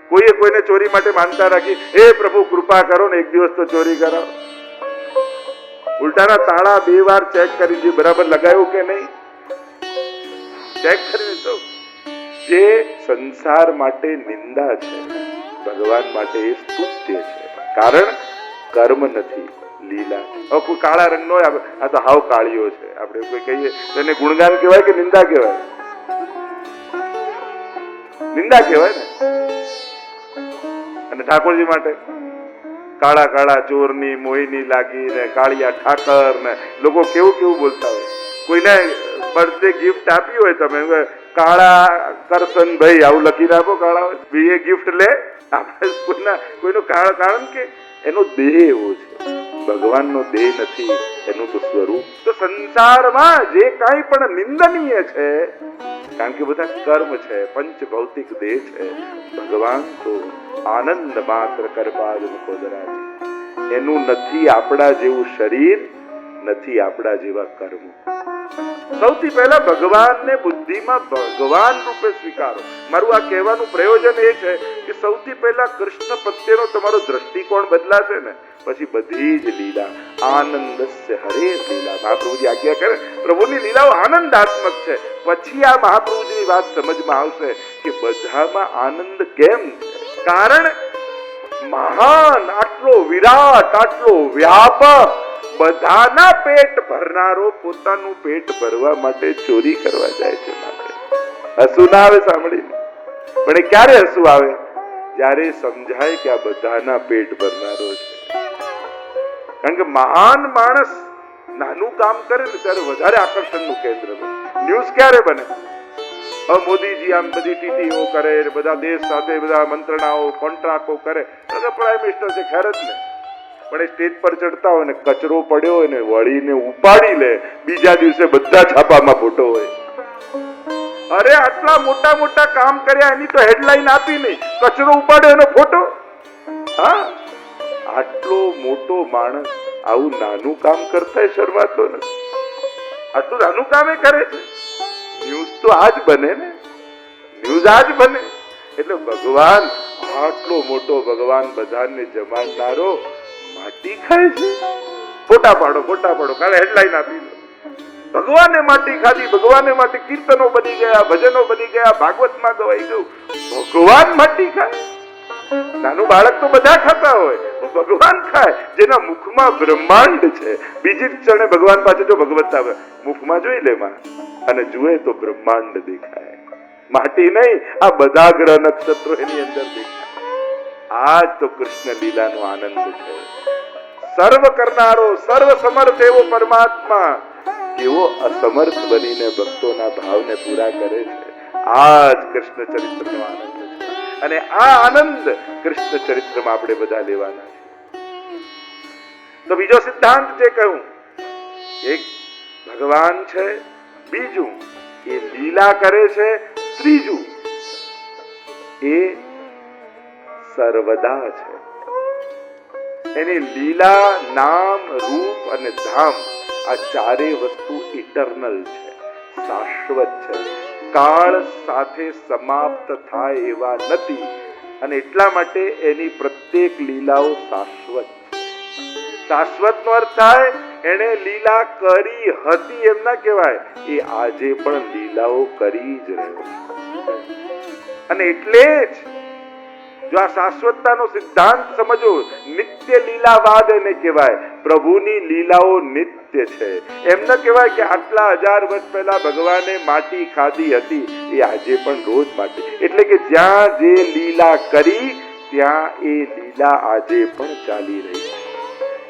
કોઈએ કોઈને ચોરી માટે માનતા રાખી, હે પ્રભુ કૃપા કરો ને એક દિવસ તો ચોરી કરાવો. ઉલટાના તાળા 2 વાર ચેક કરી છે, બરાબર લગાવ્યું કે નહીં, ચેક કરી તો. જે સંસાર માટે નિંદા છે, ભગવાન માટે એ સ્તુત્ય છે. કારણ કર્મ નથી, લીલા. હવે કોઈ કાળા રંગનો આ તો હાવ કાળીઓ છે, આપણે કોઈ કહીએ તેને ગુણગાન કહેવાય કે નિંદા કહેવાય? નિંદા કહેવાય ને. અને ઠાકોરજી માટે કાળા કાળા ચોરની મોહિની લાગી ને કાળિયા ઠાકર ને લોકો કેવું કેવું બોલતા હોય. કોઈને બર્થડે ગિફ્ટ આપી હોય, તમે કાળા કરશન ભાઈ આવું લખીને આપો, કાળા હોય એ ગિફ્ટ લે. આપણે કોઈનું કારણ કે એનો દેહ એવો છે, ભગવાનનો દેહ નથી, એનું તો સ્વરૂપ. તો સંસારમાં જે કાંઈ પણ નિંદનીય છે, કારણ કે બધા કર્મ છે, પંચ ભૌતિક દેહ છે. ભગવાન તો આનંદ માત્ર કરપાદ મુખોદરા, એનું નથી આપણા જેવું શરીર, નથી આપણા જેવા કર્મ. સૌથી પહેલા ભગવાનને બુદ્ધિમાં ભગવાન રૂપે સ્વીકારો. મારું આ કહેવાનું પ્રયોજન એ છે કે સૌથી પહેલા કૃષ્ણ પ્રત્યેનો તમારો દ્રષ્ટિકોણ બદલાશે ને પછી બધી જ લીલા આનંદસ્ય હરે લીલા. મહાપ્રભુજી આજ્ઞા કરે, પ્રભુની લીલાઓ આનંદાત્મક છે. પછી આ મહાપ્રભુજીની વાત સમજમાં આવશે કે બધામાં આનંદ કેમ છે. કારણ મહાન, આટલો વિરાટ, આટલો વ્યાપક, બધાના પેટ ભરનારો પોતાનું પેટ ભરવા માટે ચોરી કરવા જાય છે. હસવું ના આવે સાંભળીને, પણ એ ક્યારે હસવું આવે? જ્યારે સમજાય કે આ બધાના પેટ ભરનારો છે. કારણ કે મહાન માણસ નાનું કામ કરે ને ત્યારે વધારે આકર્ષણનું કેન્દ્ર બને. ન્યૂઝ ક્યારે બને? હવે મોદીજી આમ બધી ટીટીઓ કરે, બધા દેશ સાથે બધા મંત્રણાઓ કોન્ટ્રાક્ટો કરે, પ્રાઇમ મિનિસ્ટર છે ખેર જ ને. પણ એ સ્ટેજ પર ચડતા હોય ને કચરો પડ્યો હોય ને વળીને ઉપાડી લે, બીજા દિવસે બધા છાપામાં ફોટો હોય. અરે આટલા મોટા મોટા કામ કર્યા એની તો હેડલાઈન આપી નહીં, કચરો ઉપાડ્યો એનો ફોટો. હા, આટલો મોટો માણસ આવું નાનું કામ કરતા શરમાતો નથી. આટલું નાનું કામ એ કરે છે. ન્યૂઝ તો આજ બને ને, ન્યૂઝ આજ બને. એટલે ભગવાન આટલો મોટો, ભગવાન બધાને જમાડનારો માટી ખાય છે. ફોટા પાડો, ફોટા પાડો, કાલે હેડલાઈન આપી દો. ભગવાને માટી ખાધી, ભગવાને માટી, કીર્તનો બની ગયા, ભજનો બની ગયા, ભાગવતમાં ગવાઈ ગયું. ભગવાન માટી ખાય? નાનું બાળક તો બધા ખાતા હોય, ભગવાન ખાય જેના મુખમાં બ્રહ્માંડ છે. બીજી ક્ષણે ભગવાન પાસે જો ભગવત આવે, મુખમાં જોઈ લે માં અને જુએ તો બ્રહ્માંડ દેખાય. માટી નહીં, આ બધા ગ્રહ નક્ષત્રો એની અંદર દેખાય. આજ તો કૃષ્ણ લીલાનો આનંદ છે. સર્વ કરનારો, સર્વ સમર્થ એવો પરમાત્મા એવો અસમર્થ બનીને ભક્તોના ભાવને પૂરા કરે છે. આ જ કૃષ્ણ ચરિત્રનો આનંદ છે. અને આ આનંદ કૃષ્ણ ચરિત્રમાં આપણે બધા લેવાના છે. તો બીજો સિદ્ધાંત જે કહ્યું, એક ભગવાન છે, બીજું એ લીલા કરે છે, ત્રીજું એ સર્વદા છે. એની લીલા, નામ, રૂપ અને ધામ આ ચારે વસ્તુ ઇટર્નલ છે, શાશ્વત છે. કાળ સાથે સમાપ્ત થાય એવા નથી. અને એટલા માટે એની પ્રત્યેક લીલાઓ શાશ્વત છે. શાશ્વત નો અર્થ થાય એને લીલા કરી હતી એમ ના કહેવાય, એ આજે પણ લીલાઓ કરી જ રહ્યો છે. અને એટલે જ જો આ શાશ્વતતાનો સિદ્ધાંત સમજો, નિત્ય લીલાવાદ એને કહેવાય. પ્રભુની લીલાઓ નિત્ય છે. એમ ન કહેવાય કે આટલા 1000 વર્ષ પહેલા ભગવાને માટી ખાધી હતી, એ આજે પણ રોજ માટી. એટલે કે જ્યાં જે લીલા કરી ત્યાં એ લીલા આજે પણ ચાલી રહી છે.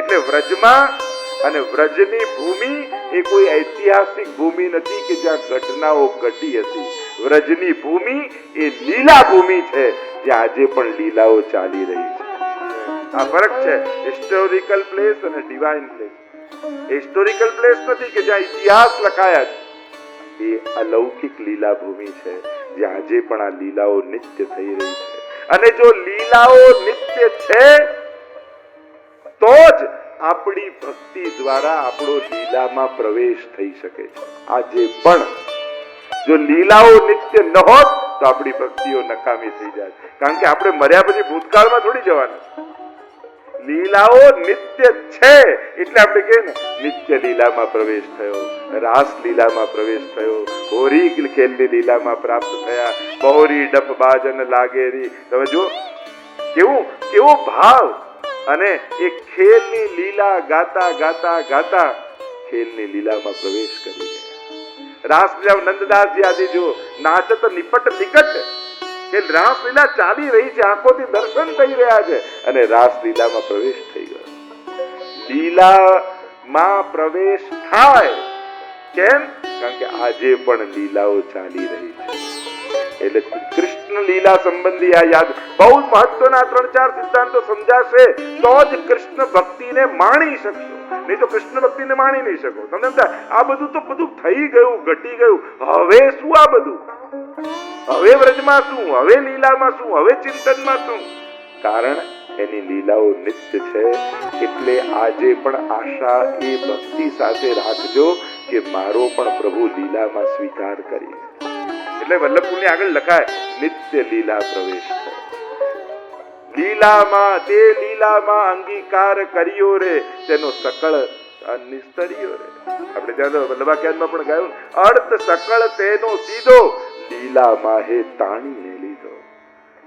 એટલે વ્રજમાં અને વ્રજની ભૂમિ એ કોઈ ઐતિહાસિક ભૂમિ નથી કે જ્યાં ઘટનાઓ ઘટી હતી. વ્રજની ભૂમિ એ લીલા ભૂમિ છે, જ્યાં આજે પણ લીલાઓ ચાલી રહી છે. આ ફરક છે હિસ્ટોરિકલ પ્લેસ અને ડિવાઇન પ્લેસ. હિસ્ટોરિકલ પ્લેસ નથી કે જ્યાં ઇતિહાસ લખાયા છે, એ અલૌકિક લીલા ભૂમિ છે, જ્યાં આજે પણ આ લીલાઓ નિત્ય થઈ રહી છે. અને જો લીલાઓ નિત્ય છે તો જ આપણી ભક્તિ દ્વારા આપણો લીલામાં પ્રવેશ થઈ શકે છે. આજે પણ જો લીલાઓ નિત્ય ન હોત તો આપણી ભક્તિઓ નકામી થઈ જાય. કારણ કે આપણે મર્યા પછી ભૂતકાળમાં થોડી જવાના. લીલાઓ નિત્ય છે એટલે આપણે કહીએ ને નિત્ય લીલામાં પ્રવેશ થયો, રાસ લીલામાં પ્રવેશ થયો, હોરી ખેલની લીલામાં પ્રાપ્ત થયા, બહોરી ડફ બાજન લાગેરી. તમે જો કેવો ભાવ. અને એ ખેલની લીલા ગાતા ગાતા ગાતા ખેલની લીલામાં પ્રવેશ કરી ગયા. રાસલીલા નંદદાસજી આદિ જો નાચત નિપટ નિકટ કે રાસલીલા ચાલી રહી છે, આંખોથી દર્શન થઈ રહ્યા છે અને રાસલીલામાં પ્રવેશ થઈ ગયો. લીલામાં પ્રવેશ થાય કેમ? કારણ કે આજે પણ લીલાઓ ચાલી રહી છે. એટલે કૃષ્ણ લીલા સંબંધી આ યાદ બહુ મહત્વના 3-4 સિદ્ધાંતો સમજાશે તો જ કૃષ્ણ ભક્તિને માણી શકશો. નહીં તો કૃષ્ણ ભક્તિને માણી નહીં શકો. તમને આ બધું થઈ ગયું, ઘટી ગયું. હવે શું આ બધું? હવે વ્રજમાં શું? હવે લીલામાં શું? હવે ચિંતનમાં શું? કારણ એની લીલાઓ નિત્ય છે. એટલે આજે પણ આશા એ ભક્તિ સાથે રાખજો કે મારો પણ પ્રભુ લીલામાં સ્વીકાર કરી. એટલે વલ્લભપુરની આગળ લખાય નિત્ય લીલા પ્રવેશ લીલામાં, તે લીલામાં અંગીકાર કર્યો રે તેનો સકળ નિસ્તર્યો રે. આપણે ત્યાં તો વલ્લભાખ્યાનમાં પણ ગાયું, અર્થ સકળ તેનો સીધો લીલામાં હે તાણીને લીધો.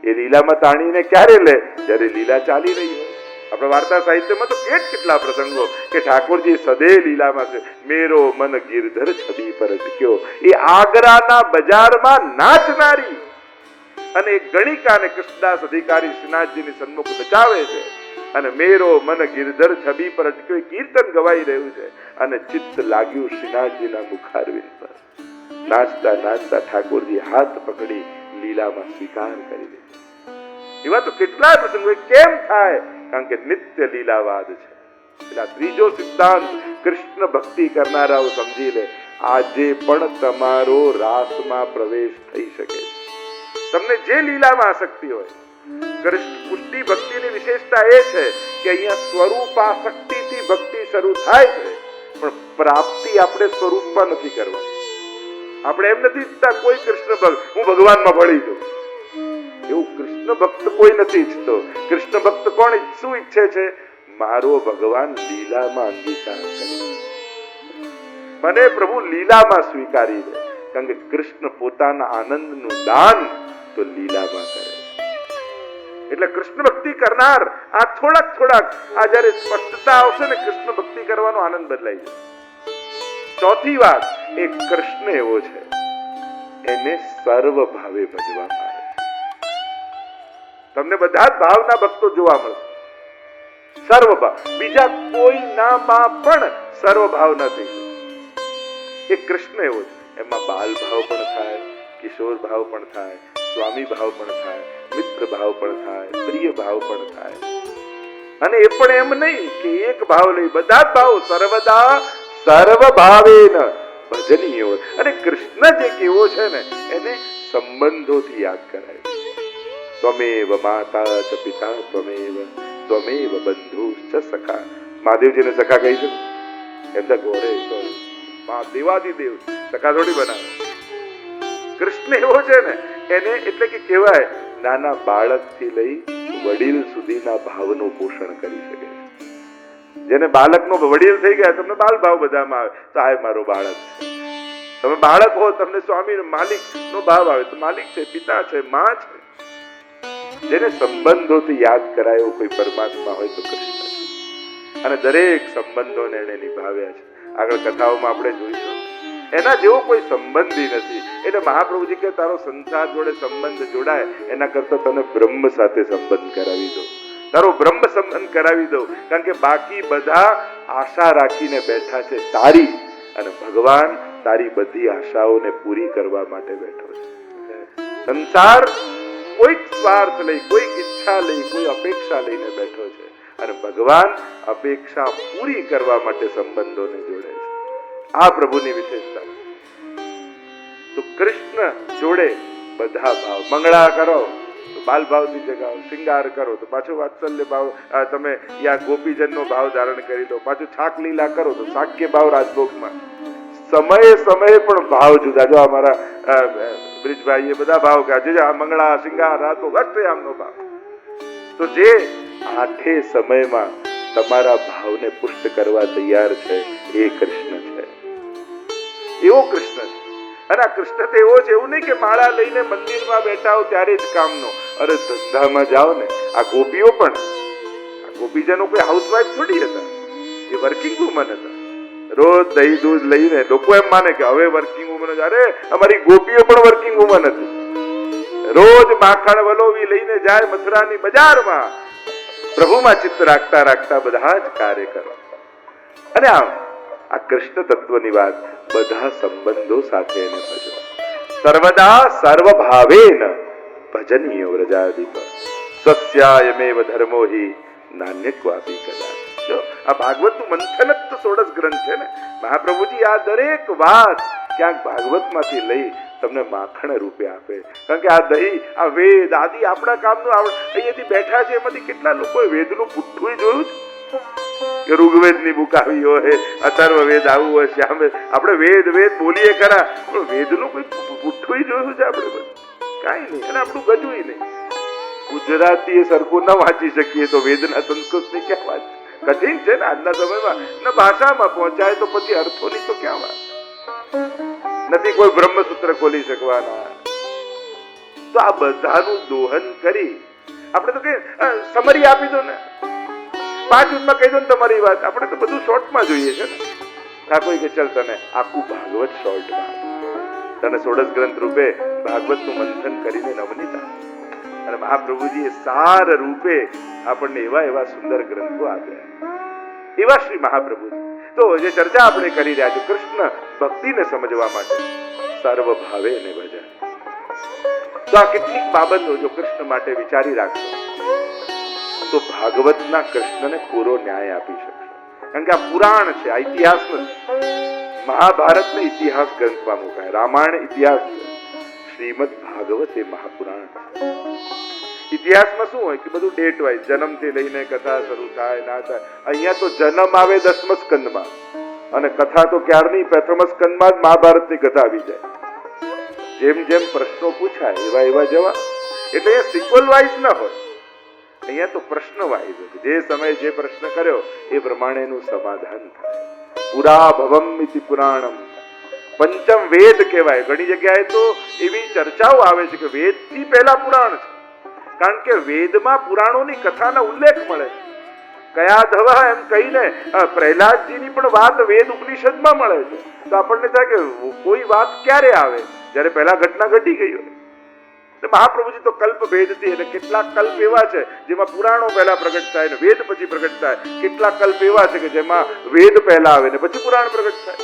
એ લીલામાં તાણીને ક્યારે લે? જ્યારે લીલા ચાલી રહી હોય. આપણે વાર્તા સાહિત્યમાં તો કેટલા પ્રસંગો કે ઠાકોરજી સદે લીલામાં છે. મેરો મન ગિરધર છબી પર અટક્યો. એ આગ્રાના બજારમાં નાચનારી અને ગણિકાને કૃષ્ણદાસ અધિકારી શ્રીનાથજીની સન્મુખ નચાવે છે અને મેરો મન ગિરધર છબી પર અટક્યો એ કીર્તન ગવાઈ રહ્યું છે અને ચિત્ત લાગ્યું શ્રીનાથજીના મુખારવિંદ પર. નાચતા નાચતા ઠાકોરજી હાથ પકડી લીલામાં સ્વીકાર કરી લીધો. એવા તો કેટલા પ્રસંગો. કેમ થાય? કારણ કે નિત્ય લીલાવાદ છે. એટલે ત્રીજો સિદ્ધાંત કૃષ્ણ ભક્તિ કરનારાઓ સમજી લે. આજે પણ તમારો રાસમાં પ્રવેશ થઈ શકે છે. તમને જે લીલામાં આસક્તિ હોય. કૃષ્ણ પુષ્ટિ ભક્તિની વિશેષતા એ છે કે અહીંયા સ્વરૂપાસક્તિથી ભક્તિ શરૂ થાય છે, પણ પ્રાપ્તિ આપણે સ્વરૂપમાં નથી કરવાની. આપણે એમ નથી ઈચ્છતા કોઈ કૃષ્ણ ભક્ત હું ભગવાનમાં ભળી જાઉં. એવું કૃષ્ણ ભક્ત કોઈ નથી ઈચ્છતો. કૃષ્ણ ભક્ત કોણ શું ઈચ્છે છે? મારો ભગવાન લીલામાં અંગીકાર કરે, મને પ્રભુ લીલામાં સ્વીકારી લે. કારણ કે કૃષ્ણ પોતાના આનંદનું દાન તો લીલામાં કરે. એટલે કૃષ્ણ ભક્તિ કરનાર આ થોડાક આ જયારે સ્પષ્ટતા આવશે ને કૃષ્ણ ભક્તિ કરવાનો આનંદ બદલાઈ જાય. ચોથી વાત, એ કૃષ્ણ એવો છે એને સર્વ ભાવે ભજવામાં આવે. તમને બધા જ ભાવના ભક્તો જોવા મળશે. સર્વ ભાવ, બીજા કોઈ નામાં પણ સર્વ ભાવ નથી. એ કૃષ્ણ એવો છે. એમાં બાલ ભાવ પણ થાય, કિશોર ભાવ પણ થાય, સ્વામી ભાવ પણ થાય, મિત્ર ભાવ પણ થાય, પ્રિય ભાવ પણ થાય. અને એ પણ એમ નહીં કે એક ભાવ લઈ, બધા જ ભાવ સર્વદા સર્વ ભાવેન ભજનીય હોય. અને કૃષ્ણ જે કેવો છે ને એને સંબંધોથી યાદ કરાય. ત્વમેવ માતા ચ પિતા ત્વમેવ બંધુશ્ચ સખા. મહાદેવજીને સખા કહી છે એમ તો ગોરે દેવાદિદેવ સખા થોડી બનાવે. કૃષ્ણ એવો છે ને એને એટલે કે કહેવાય નાના બાળકથી લઈ વડીલ સુધીના ભાવનું પોષણ કરી શકે છે. જેને બાળકનો વડીલ થઈ ગયા તમને બાલ ભાવ બધામાં આવે તો આ મારો બાળક છે. તમે બાળક હો તમને સ્વામી માલિક નો ભાવ આવે તો માલિક છે, પિતા છે, માં છે. જેને સંબંધોથી યાદ કરાયો કોઈ પરમાત્મા હોય તો કૃષ્ણ. અને દરેક સંબંધોને એને નિભાવ્યા છે. આગળ કથાઓમાં આપણે જોઈશું એના જેવો કોઈ સંબંધી નથી. એટલે મહાપ્રભુજી કે તારો સંસાર જોડે સંબંધ જોડાય એના કરતા તને બ્રહ્મ સાથે સંબંધ કરાવી દો, તારો બ્રહ્મ સંબંધ કરાવી દો. કારણ કે બાકી બધા આશા રાખીને બેઠા છે તારી, અને ભગવાન તારી બધી આશાઓને પૂરી કરવા માટે બેઠો છે. સંસાર કોઈક સ્વાર્થ લઈ, કોઈક ઈચ્છા લઈ, કોઈ અપેક્ષા લઈને બેઠો છે, અને ભગવાન અપેક્ષા પૂરી કરવા માટે સંબંધોને જોડે છે. આ પ્રભુની વિશેષતા. તો કૃષ્ણ જોડે બધા ભાવ. મંગળા કરો તો બાલ ભાવથી જગાવો, શૃંગાર કરો તો પાછો વાત્સલ્ય ભાવ, તમે યા ગોપીજનનો ભાવ ધારણ કરી લો. પાછું છાક લીલા કરો તો સાક્ય ભાવ રાજભોગમાં. સમયે સમયે પણ ભાવ જુદા. જો અમારા બ્રિજભાઈ એ બધા ભાવ ગયા જે મંગળા સિંગાર રાતો અષ્ટયામનો ભાવ. તો જે આઠે સમયમાં તમારા ભાવને પુષ્ટ કરવા તૈયાર છે એ કૃષ્ણ છે, એવો કૃષ્ણ છે. અને આ કૃષ્ણ તો એવો છે, એવું નહીં કે માળા લઈને મંદિરમાં બેઠા હો ત્યારે જ કામનો. અરે ધંધામાં જાઓ ને, આ ગોપીઓ પણ, આ ગોપીજનો કોઈ હાઉસવાઈફ થોડી હતા, એ વર્કિંગ વુમન હતા. રોજ દહીં દૂધ લઈને લોકો એમ માને કે હવે વર્કિંગ વુમન, અરે અમારી ગોપીઓ પણ વર્કિંગ વુમન હતી. રોજ માખણ વલોવી લઈને જાય મથુરાની બજારમાં, પ્રભુમાં ચિત્ત રાખતા રાખતા બધા જ કાર્ય કરો. અને આ કૃષ્ણ તત્વની વાત બધા સંબંધો સાથે એને ભજો. સર્વદા સર્વભાવેન ભજનીય વ્રજાદીપ સ્વસ્યાયમેવ ધર્મો હિ નાન્યક્વાપી કદાચ. જો આ ભાગવતનું મંથન જ તો 16 ગ્રંથ છે ને. મહાપ્રભુજી આ દરેક વાત ક્યાંક ભાગવતમાંથી લઈ તમને માખણ રૂપે આપે. કારણ કે આ દહીં, આ વેદ આદિ આપણા કામનું અહીંયાથી બેઠા છે, એમાંથી કેટલા લોકોએ વેદનું પુઠ્ઠું જોયું છે કે ઋગ્વેદની બુક આવી હોય, અથર્વવેદ આવું હોય, શ્યામવેદ. આપણે વેદ વેદ બોલીએ ખરા, પણ વેદનું કોઈ પુઠ્ઠું જોયું છે આપણે? બધું કાંઈ નહીં. અને આપણું ગજું નહીં. ગુજરાતી સરખું ન વાંચી શકીએ તો વેદના સંસ્કૃતની ક્યાં વાત? કઠિન છે ને આજના સમયમાં. ન ભાષામાં પહોંચાય તો પછી અર્થોની તો ક્યાં વાત? નથી કોઈ બ્રહ્મસૂત્ર ખોલી શકવાના. તો આ બધાનું દોહન કરી આપણે તો કે સમરી આપી દો ને, 5 મિનિટમાં કહી દો ને તમારી વાત. આપણે તો બધું શોર્ટમાં જોઈએ છે ને. આ કોઈ કે ચલ તને આખું ભાગવત શોર્ટમાં, તને 16 ગ્રંથ રૂપે ભાગવતનું મંથન કરીને નવનીતા. અને મહાપ્રભુજીએ સાર રૂપે આપણને એવા એવા સુંદર ગ્રંથો આપ્યા. એવા શ્રી મહાપ્રભુજી. તો જે ચર્ચા આપણે કરી રહ્યા છે કૃષ્ણ ભક્તિને સમજવા માટે, સર્વ ભાવે ને ભજન. તો આ કેટલીક બાબતો જો કૃષ્ણ માટે વિચારી રાખશો તો ભાગવતના કૃષ્ણને પૂરો ન્યાય આપી શકશો. કારણ કે આ પુરાણ છે, આ ઇતિહાસ નથી. મહાભારતને ઇતિહાસ ગ્રંથમાં મુકાય, રામાયણ ઇતિહાસ છે, શ્રીમદ ભાગવત એ મહાપુરાણ છે. ઇતિહાસમાં શું હોય કે બધું ડેટ વાઇઝ, જન્મથી લઈને કથા શરૂ થાય ના થાય. અહીંયા તો જન્મ આવે 10મ સ્કંદમાં અને કથા તો ક્યારની પ્રથમ સ્કંદમાં જ મહાભારતની કથા આવી જાય. જેમ જેમ પ્રશ્નો પૂછાય એવા એવા જવાબ. એટલે એ સિક્વલ વાઇઝ ન હોય, અહીંયા તો પ્રશ્ન વાઇઝ હોય. જે સમયે જે પ્રશ્ન કર્યો એ પ્રમાણેનું સમાધાન થાય. પુરા ભવમ ઇતિ પુરાણમ, પંચમ વેદ કહેવાય. ઘણી જગ્યાએ તો એવી ચર્ચાઓ આવે છે કે વેદથી પહેલા પુરાણ છે. કારણ કે વેદમાં પુરાણોની કથાના ઉલ્લેખ મળે છે. કયા ધવા એમ કહીને પ્રહલાદજીની પણ વાત વેદ ઉપનિષદમાં મળે છે. તો આપણને થાય કે કોઈ વાત ક્યારે આવે? જ્યારે પહેલા ઘટના ઘટી ગઈ હોય. મહાપ્રભુજી તો કલ્પ ભેદથી, એટલે કેટલાક કલ્પ એવા છે જેમાં પુરાણો પહેલા પ્રગટ થાય ને વેદ પછી પ્રગટ થાય. કેટલાક કલ્પ એવા છે કે જેમાં વેદ પહેલા આવે ને પછી પુરાણ પ્રગટ થાય.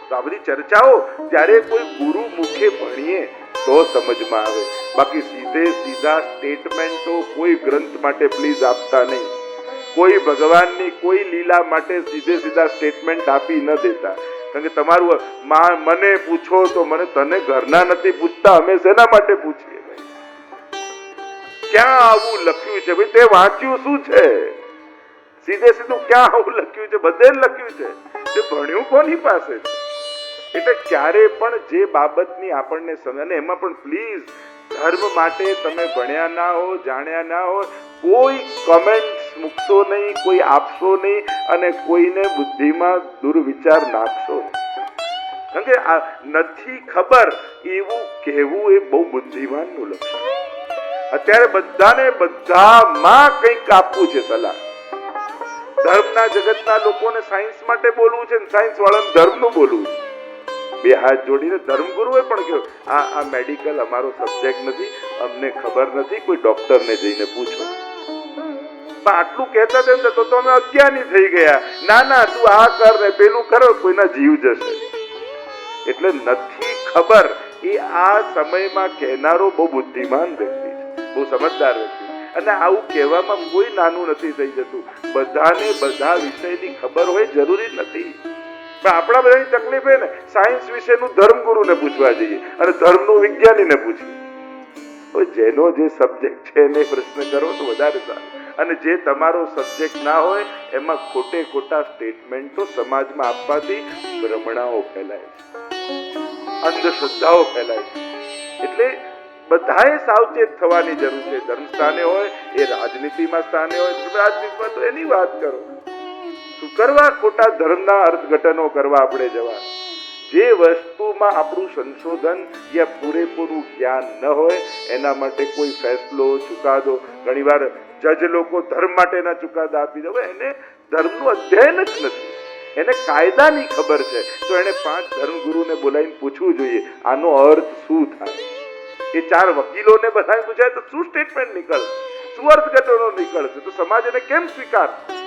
તો આ બધી ચર્ચાઓ જ્યારે કોઈ ગુરુ મુખે ભણીએ તો સમજમાં આવે. બાકી સીધે સીધા સ્ટેટમેન્ટો કોઈ ગ્રંથ માટે પ્લીઝ આપતા નહીં. કોઈ ભગવાનની કોઈ લીલા માટે સીધે સીધા સ્ટેટમેન્ટ આપી ન દેતા. કારણ કે તમારું મને પૂછો તો મને, તને ઘરના નથી પૂછતા, અમે શેના માટે પૂછીએ? ભાઈ ક્યાં આવું લખ્યું છે? ભાઈ તે વાંચ્યું શું છે? સીધે સીધું ક્યાં આવું લખ્યું છે? બધે લખ્યું છે. તે ભણ્યું કોની પાસે છે? એટલે ક્યારે પણ જે બાબતની આપણને સમજ, અને એમાં પણ પ્લીઝ ધર્મ માટે તમે ભણ્યા ના હો, જાણ્યા ના હો, કોઈ કમેન્ટ્સ મૂકશો નહીં, કોઈ આપશો નહીં અને કોઈને બુદ્ધિમાં દુર્વિચાર નાખશો નહીં. કારણ કે આ નથી ખબર એવું કહેવું એ બહુ બુદ્ધિમાનનું લક્ષણ. અત્યારે બધાને બધામાં કંઈક આપવું છે સલાહ. ધર્મના જગતના લોકોને સાયન્સ માટે બોલવું છે, સાયન્સ વાળાને ધર્મનું બોલવું છે. બે હાથ જોડીને ધર્મગુરુએ પણ કહ્યું આ મેડિકલ અમારો સબ્જેક્ટ નથી, અમને ખબર નથી, કોઈ ડોક્ટરને જઈને પૂછો. આટલું કહેતા તેમ તો અમે અજ્ઞાની થઈ ગયા. ના ના, તું આ કર ને પેલું કરો, કોઈના જીવ જશે. એટલે નથી ખબર એ આ સમયમાં કહેનારો બહુ બુદ્ધિમાન વ્યક્તિ છે, બહુ સમજદાર વ્યક્તિ. અને આવું કહેવામાં કોઈ નાનું નથી થઈ જતું. બધાને બધા વિષયની ખબર હોય જરૂરી નથી. પણ આપણા બધાની તકલીફ એ ને, સાયન્સ વિશેનું ધર્મગુરુને પૂછવા જઈએ અને ધર્મનું વિજ્ઞાનીને પૂછીએ. જેનો જે સબ્જેક્ટ છે એને પ્રશ્ન કરો તો વધારે સારું. અને જે તમારો સબ્જેક્ટ ના હોય એમાં ખોટે ખોટા સ્ટેટમેન્ટો સમાજમાં આપવાથી ભ્રમણાઓ ફેલાય છે. અંધશ્રદ્ધાઓ ફેલાય છે. એટલે બધાએ સાવચેત થવાની જરૂર છે. ધર્મ સ્થાને હોય એ રાજનીતિમાં સ્થાને હોય, રાજનીતિમાં તો એની વાત કરો. શું કરવા ખોટા ધર્મના અર્થઘટનો કરવા આપણે જવા? જે વસ્તુમાં આપણું સંશોધન યા પૂરેપૂરું જ્ઞાન ન હોય એના માટે કોઈ ફેસલો ચુકાદો, ઘણીવાર જજ લોકો ધર્મ માટેના ચુકાદા આપી દે. એને ધર્મનું અધ્યયન જ નથી, એને કાયદાની ખબર છે તો એને 5 ધર્મગુરુને બોલાવીને પૂછવું જોઈએ આનો અર્થ શું થાય. એ 4 વકીલોને બધાને પૂછાય તો શું સ્ટેટમેન્ટ નીકળશે, શું અર્થઘટનો નીકળશે, તો સમાજ એને કેમ સ્વીકારશે?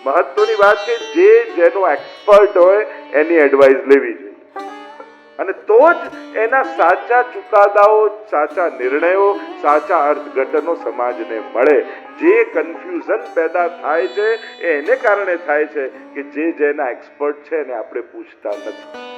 મહત્વની વાત છે જે જેનો એક્સપર્ટ હોય એની એડવાઇસ લેવી જોઈએ અને તો જ એના સાચા ચુકાદાઓ, સાચા નિર્ણયો, સાચા અર્થઘટનો સમાજને મળે. જે કન્ફ્યુઝન પેદા થાય છે એને કારણે થાય છે કે જે જેના એક્સપર્ટ છે એને આપણે પૂછતા નથી.